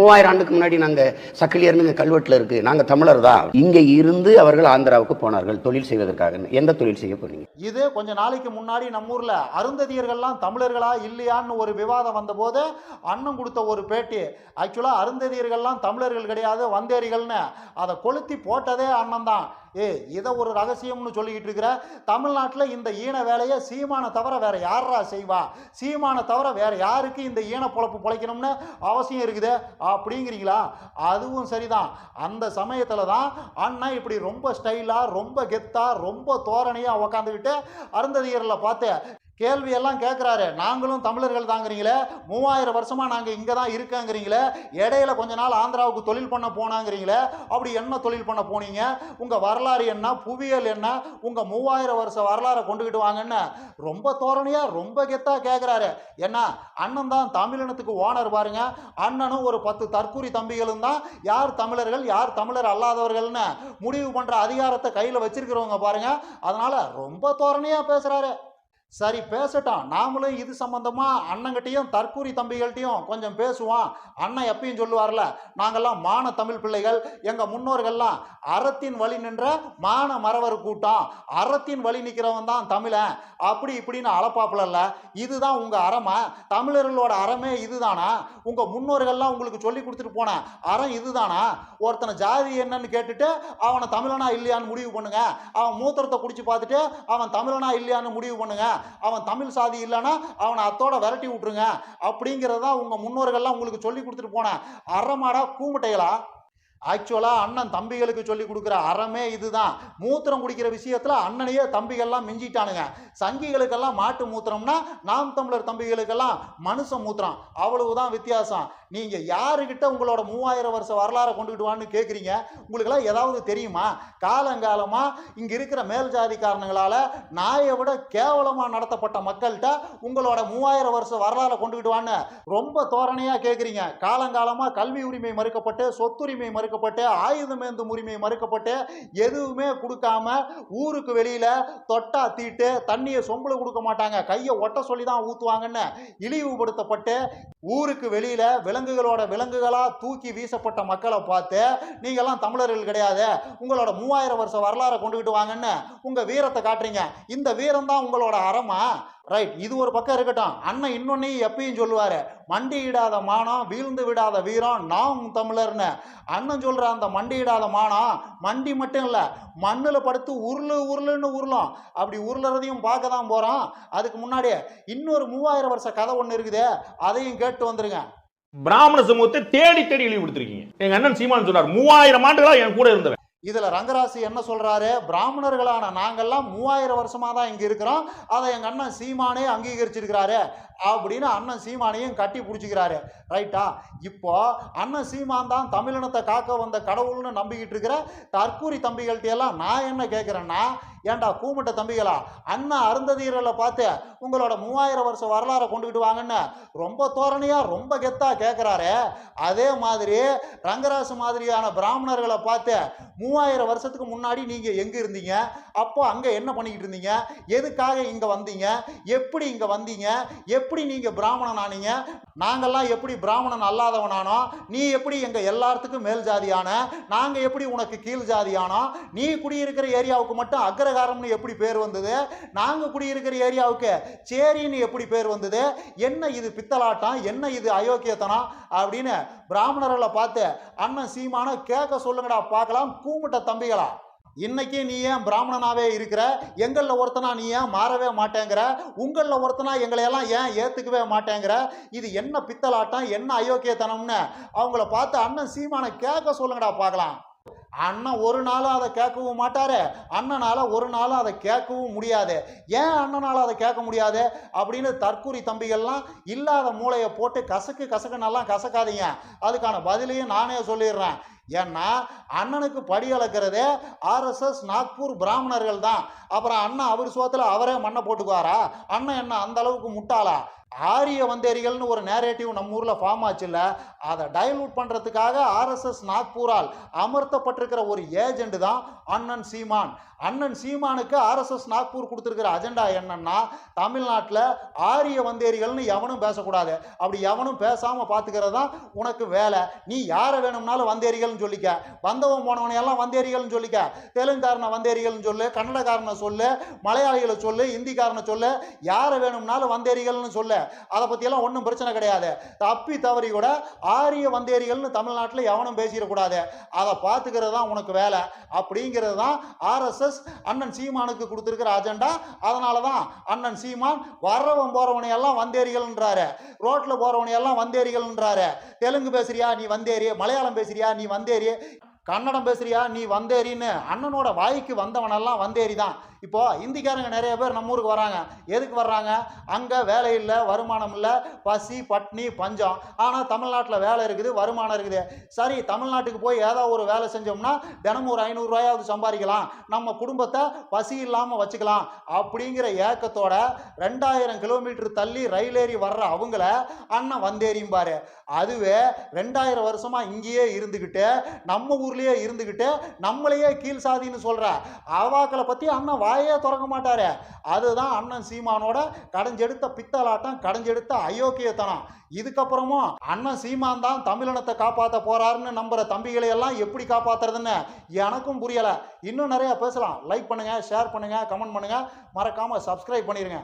3000 ஆண்டுக்கு முன்னாடி நாங்கள் சக்கிலியர்னு கல்வெட்டில் இருக்குது, நாங்கள் தமிழர் தான். இங்கே இருந்து அவர்கள் ஆந்திராவுக்கு போனார்கள் தொழில் செய்வதற்காக. எந்த தொழில் செய்ய போறீங்க? இது கொஞ்ச நாளைக்கு முன்னாடி நம்ம ஊரில் அருந்ததியர்கள்லாம் தமிழர்களா இல்லையான்னு ஒரு விவாதம் வந்தபோது அண்ணன் கொடுத்த ஒரு பேட்டி. ஆக்சுவலாக அருந்ததியர்கள்லாம் தமிழர்கள் கிடையாது, வந்தேரிகள்னு அதை கொளுத்தி போட்டதே அண்ணன் தான். இதை ஒரு ரகசியம்னு சொல்லிக்கிட்டு இருக்கிற தமிழ்நாட்டில் இந்த ஈன வேலையை சீமானை தவிர வேற யாரா செய்வா? சீமானை தவிர வேற யாருக்கு இந்த ஈன பொழப்பு பொழைக்கணும்னு அவசியம் இருக்குது அப்படிங்கிறீங்களா? அதுவும் சரிதான். அந்த சமயத்தில் தான் அண்ணன் இப்படி ரொம்ப ஸ்டைலாக, ரொம்ப கெத்தாக, ரொம்ப தோரணையாக உக்காந்துக்கிட்டு அருந்ததியர்களை பார்த்து கேள்வியெல்லாம் கேட்குறாரு. நாங்களும் தமிழர்கள் தாங்கிறீங்களே, 3000 வருஷமாக நாங்கள் இங்கே தான் இருக்கேங்கிறீங்களே, இடையில கொஞ்ச நாள் ஆந்திராவுக்கு தொழில் பண்ண போனாங்கிறீங்களே, அப்படி என்ன தொழில் பண்ண போனீங்க? உங்கள் வரலாறு என்ன, புவியியல் என்ன, உங்கள் 3000 வருஷ வரலாறை கொண்டுக்கிட்டு வாங்கன்னு ரொம்ப தோரணையாக, ரொம்ப கெத்தாக கேட்குறாரு. ஏன்னா அண்ணன் தான் தமிழினத்துக்கு ஓனர் பாருங்க. அண்ணனும் ஒரு 10 தற்கூரி தம்பிகளும் தான் யார் தமிழர்கள் யார் தமிழர் அல்லாதவர்கள்னு முடிவு பண்ணுற அதிகாரத்தை கையில் வச்சிருக்கிறவங்க பாருங்க. அதனால ரொம்ப தோரணையாக பேசுகிறாரு. சரி பேசட்டும், நாமளும் இது சம்பந்தமா அண்ணங்கிட்டையும் தற்கூரி தம்பிகள்கிட்டையும் கொஞ்சம் பேசுவோம். அண்ணன் எப்பயும் சொல்லுவார்ல, நாங்கள்லாம் மான தமிழ் பிள்ளைகள், எங்கள் முன்னோர்கள்லாம் அறத்தின் வழி நின்ற மான மறவர் கூட்டம், அறத்தின் வழி நிற்கிறவன் தான் தமிழன், அப்படி இப்படின்னு அளப்பாப்புல. இதுதான் உங்கள் அறமா? தமிழர்களோட அறமே இதுதானா? உங்கள் முன்னோர்கள்லாம் உங்களுக்கு சொல்லி கொடுத்துட்டு போன அறம் இதுதானா? ஒருத்தனை ஜாதி என்னன்னு கேட்டுட்டு அவனை தமிழனா இல்லையான்னு முடிவு பண்ணுங்க. அவன் மூத்திரத்தை குடிச்சு பார்த்துட்டு அவன் தமிழனா இல்லையான்னு முடிவு பண்ணுங்க. அவன் தமிழ் சாதி இல்லைன்னா அவனை அத்தோட விரட்டி விட்டுருங்க. அப்படிங்கிறதா உங்க முன்னோர்கள்லாம் உங்களுக்கு சொல்லி கொடுத்துட்டு போன அறமாடா கூமுட்டைகளா? ஆக்சுவலாக அண்ணன் தம்பிகளுக்கு சொல்லி கொடுக்குற அறமே இதுதான். மூத்திரம் குடிக்கிற விஷயத்தில் அண்ணனையே தம்பிகள்லாம் மிஞ்சிட்டானுங்க. சங்கிகளுக்கெல்லாம் மாட்டு மூத்திரம்னா நாம் தமிழர் தம்பிகளுக்கெல்லாம் மனுஷ மூத்திரம், அவ்வளவுதான் வித்தியாசம். நீங்கள் யாருக்கிட்ட உங்களோட 3000 வருஷ வரலாறை கொண்டுக்கிட்டு வான்னு கேட்குறீங்க? உங்களுக்கெல்லாம் ஏதாவது தெரியுமா? காலங்காலமாக இங்கே இருக்கிற மேல் ஜாதிக்காரனுங்களால் நாயை விட கேவலமாக நடத்தப்பட்ட மக்கள்கிட்ட உங்களோட 3000 வருஷ வரலாறை கொண்டுக்கிட்டு வான்னு ரொம்ப தோரணையாக கேட்குறீங்க. காலங்காலமாக கல்வி உரிமை மறுக்கப்பட்டு, சொத்துரிமை மறுக்கப்பட்டு, ஆயுதமேந்தும் உரிமை மறுக்கப்பட்டு, எதுவுமே கொடுக்காம ஊருக்கு வெளியில தொட்டா தீட்டு தண்ணியை சொம்புல கொடுக்க மாட்டாங்க, கையை ஒட்ட சொல்லி தான் ஊத்துவாங்கன்னு இழிவுபடுத்தப்பட்டு ஊருக்கு வெளியில விலங்குகளோட விலங்குகளா தூக்கி வீசப்பட்ட மக்களை பார்த்து நீங்கெல்லாம் தமிழர்கள் கிடையாது, உங்களோட 3000 வருஷ வரலாறை கொண்டுகிட்டு வாங்கன்னு உங்க வீரத்தை காட்டுறீங்க. இந்த வீரம் தான் உங்களோட அறமா? ரைட், இது ஒரு பக்கம் இருக்கட்டும். அண்ணன் இன்னொன்னையும் எப்பயும் சொல்லுவாரு, மண்டியிடாத மானம் வீழ்ந்து விடாத வீரம் நாம் தமிழர்னு. அண்ணன் சொல்ற அந்த மண்டியிடாத மானம் மண்டி மட்டும் இல்லை, மண்ணில் படுத்து உருளுன்னு உருளும். அப்படி உருளுறதையும் பார்க்க தான் போகிறோம். அதுக்கு முன்னாடியே இன்னொரு 3000 வருஷ கதை ஒன்று இருக்குது, அதையும் கேட்டு வந்துருங்க. பிராமண சமூகத்தை தேடி தேடி இழிவுபடுத்திருக்கீங்க. எங்க அண்ணன் சீமான் சொன்னார், 3000 ஆண்டுகளா என் கூட இருந்தவன். இதில் ரங்கராசி என்ன சொல்கிறாரு? பிராமணர்களான நாங்கள்லாம் 3000 வருஷமாக தான் இங்கே இருக்கிறோம், அதை எங்கள் அண்ணன் சீமானே அங்கீகரிச்சிருக்கிறாரு அப்படின்னு அண்ணன் சீமானையும் கட்டி பிடிச்சிக்கிறாரு. ரைட்டா? இப்போ அண்ணன் சீமான் தான் தமிழினத்தை காக்க வந்த கடவுள்னு நம்பிக்கிட்டு இருக்கிற தற்கூரி தம்பிகள்கிட்டையெல்லாம் நான் என்ன கேட்குறேன்னா, ஏன்டா கூமுட்ட தம்பிகளா, அண்ணன் அருந்ததியர்களை பார்த்து உங்களோட 3000 வருஷ வரலாறை கொண்டுக்கிட்டு வாங்கன்னு ரொம்ப தோரணையாக ரொம்ப கெத்தாக கேட்குறாரு. அதே மாதிரி ரங்கராசு மாதிரியான பிராமணர்களை பார்த்து 3000 வருஷத்துக்கு முன்னாடி நீங்கள் எங்கே இருந்தீங்க, அப்போ அங்கே என்ன பண்ணிக்கிட்டு இருந்தீங்க, எதுக்காக இங்கே வந்தீங்க, எப்படி இங்கே வந்தீங்க, எப்படி நீங்கள் பிராமணன் ஆனீங்க, நாங்கள்லாம் எப்படி பிராமணன் அல்லாதவனானோ, நீ எப்படி எங்கள் எல்லாத்துக்கும் மேல் ஜாதியான, நாங்கள் எப்படி உனக்கு கீழ் ஜாதியானோ, நீ குடியிருக்கிற ஏரியாவுக்கு மட்டும் அக்ரகாரம்னு எப்படி பேர் வந்தது, நாங்கள் குடியிருக்கிற ஏரியாவுக்கு சேரின்னு எப்படி பேர் வந்தது, என்ன இது பித்தலாட்டம், என்ன இது அயோக்கியத்தனம் அப்படின்னு பிராமணர்களை பார்த்து அண்ணன் சீமான கேட்க சொல்லுங்கடா பார்க்கலாம். கூமுட்ட தம்பிகளா, இன்னைக்கு நீ ஏன் பிராமணனாவே இருக்கிற, எங்களில் ஒருத்தனா நீ ஏன் மாறவே மாட்டேங்கிற, உங்களில் ஒருத்தனா எங்களையெல்லாம் ஏன் ஏற்றுக்கவே மாட்டேங்கிற, இது என்ன பித்தலாட்டம், என்ன அயோக்கியத்தனம்னு அவங்கள பார்த்து அண்ணன் சீமான கேட்க சொல்லுங்கடா பார்க்கலாம். அண்ணன் ஒரு நாளும் அதை கேட்கவும் மாட்டாரு, அண்ணனால ஒரு நாளும் அதை கேட்கவும் முடியாது. ஏன் அண்ணனால அதை கேட்க முடியாது அப்படின்னு தற்கூரி தம்பிகள்லாம் இல்லாத மூளையை போட்டு கசக்கு கசக்குன்னெல்லாம் கசக்காதீங்க. அதுக்கான பதிலையும் நானே சொல்லிடுறேன். ஏன்னா அண்ணனுக்கு படி அளக்கிறதே ஆர்எஸ்எஸ் நாக்பூர் பிராமணர்கள் தான். அப்புறம் அண்ணன் அவர் சோத்துல அவரே மண்ணை போட்டுக்குவாரா? அண்ணன் என்ன அந்த அளவுக்கு முட்டாளா? ஆரிய வந்தேரிகள்னு ஒரு நேரேட்டிவ் நம்ம ஊர்ல ஃபார்ம் ஆச்சுல்ல, அதை டைலூட் பண்றதுக்காக ஆர்எஸ்எஸ் நாக்பூரால் அமர்த்தப்பட்டிருக்கிற ஒரு ஏஜெண்ட் தான் அண்ணன் சீமான். அண்ணன் சீமானுக்கு ஆர்எஸ்எஸ் நாக்பூர் கொடுத்திருக்கிற அஜெண்டா என்னன்னா, தமிழ்நாட்டில் ஆரிய வந்தேரிகள்னு எவனும் பேசக்கூடாது. அப்படி எவனும் பேசாம பாத்துக்கிறது தான் உனக்கு வேலை. நீ யாரை வேணும்னாலும் வந்தேரிகள்னு சொல்லிக்க, வந்தவன் போனவனை எல்லாம் வந்தேரிகள்னு சொல்லிக்க. தெலுங்குக்காரனை வந்தேரிகள்னு சொல்லு, கன்னடக்காரனை சொல்லு, மலையாளிகளை சொல்லு, இந்திக்காரனை சொல்லு, யாரை வேணும்னாலும் வந்தேரிகள்னு சொல்லு. அதை பற்றியெல்லாம் ஒன்றும் பிரச்சனை கிடையாது. தப்பி தவறி கூட ஆரிய வந்தேரிகள்னு தமிழ்நாட்டில் எவனும் பேசிடக்கூடாது. அதை பார்த்துக்கிறது தான் உனக்கு வேலை. அப்படிங்கிறது தான் ஆர்எஸ்எஸ் அண்ணன் சீமானுக்கு கொடுத்துருக்கிற அஜெண்டா. அதனால தான் அண்ணன் சீமான் வர்றவன் போறவனையெல்லாம் வந்தேரிகள்ன்றாரு, ரோட்டில் போறவனையெல்லாம் வந்தேரிகள்ன்றாரு. தெலுங்கு பேசுறியா நீ வந்தேரி, மலையாளம் பேசுறியா நீ வந்தேரி, கன்னடம் பேசுறியா நீ வந்தேரின்னு அண்ணனோட வாய்க்கு வந்தவனெல்லாம் வந்தேரி தான். இப்போ இந்திக்காரங்க நிறைய பேர் நம்ம ஊருக்கு வராங்க. எதுக்கு வர்றாங்க? அங்கே வேலை இல்லை, வருமானம் இல்லை, பசி பட்னி பஞ்சம். ஆனால் தமிழ்நாட்டில் வேலை இருக்குது, வருமானம் இருக்குது. சரி, தமிழ்நாட்டுக்கு போய் ஏதோ ஒரு வேலை செஞ்சோம்னா தினமும் ஒரு 500 ரூபாயாவது சம்பாதிக்கலாம், நம்ம குடும்பத்தை பசி இல்லாமல் வச்சுக்கலாம் அப்படிங்கிற ஏக்கத்தோட 2000 கிலோமீட்டர் தள்ளி ரயில் ஏறி வர்ற அவங்கள அண்ணன் வந்தேரியும்பாரு. அதுவே 2000 வருஷமா இங்கேயே இருந்துக்கிட்டு நம்ம ஊர்லேயே இருந்துக்கிட்டு நம்மளையே கீழ் சாதின்னு சொல்ற அவாக்களை பற்றி அண்ணன் வாயே திறக்க மாட்டாரு. அதுதான் அண்ணன் சீமானோட கடைஞ்செடுத்த பித்தலாட்டம், கடைஞ்செடுத்த அயோக்கியத்தனம். இதுக்கப்புறமும் அண்ணன் சீமான் தான் தமிழினத்தை காப்பாற்ற போறாருன்னு நம்புற தம்பிகளை எல்லாம் எப்படி காப்பாத்துறதுன்னு எனக்கும் புரியல. இன்னும் நிறைய பேசலாம். லைக் பண்ணுங்க, ஷேர் பண்ணுங்க, கமெண்ட் பண்ணுங்க, மறக்காம சப்ஸ்கிரைப் பண்ணிருங்க.